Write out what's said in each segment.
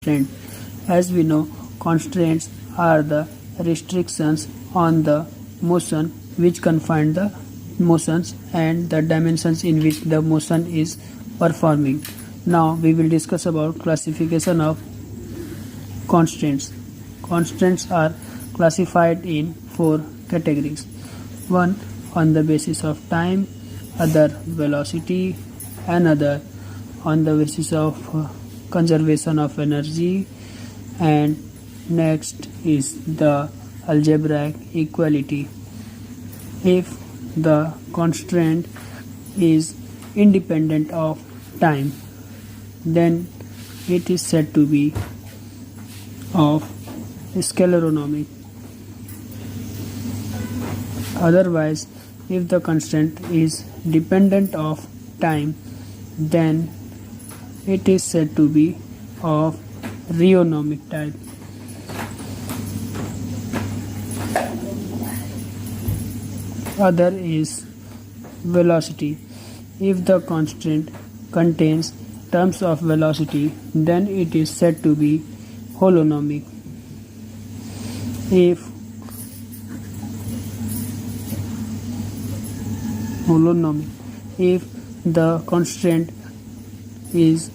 constraint. As we know, constraints are the restrictions on the motion which confine the motions and the dimensions in which the motion is performing. Now we will discuss about classification of constraints. Constraints are classified in four categories. One, on the basis of time, other velocity, another on the basis of conservation of energy, and next is the algebraic equality. If the constraint is independent of time, then it is said to be of scaleronomic. Otherwise, if the constraint is dependent of time, then it is said to be of rheonomic type. Other is velocity. If the constraint contains terms of velocity, then it is said to be holonomic. If the constraint is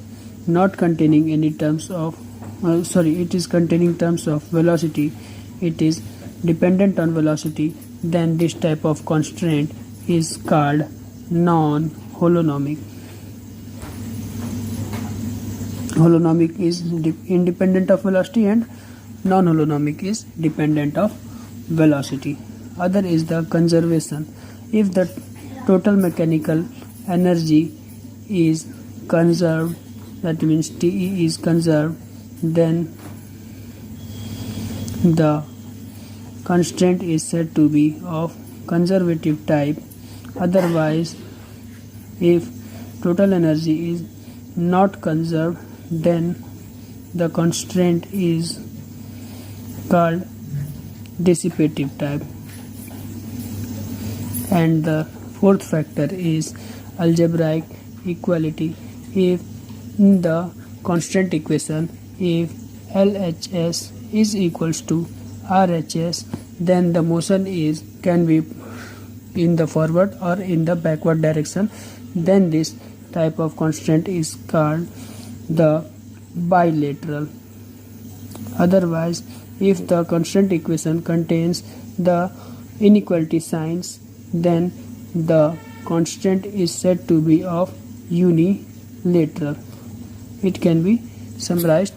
not containing any terms of it is containing terms of velocity, it is dependent on velocity, then this type of constraint is called non-holonomic. Holonomic is independent of velocity and non-holonomic is dependent of velocity. Other is the conservation. If the total mechanical energy is conserved, that means TE is conserved, then the constraint is said to be of conservative type. Otherwise, if total energy is not conserved, then the constraint is called dissipative type. And the fourth factor is algebraic equality. If in the constant equation, if LHS is equals to RHS, then the motion can be in the forward or in the backward direction, then this type of constraint is called the bilateral. Otherwise, if the constant equation contains the inequality signs, then the constraint is said to be of unilateral. It can be summarized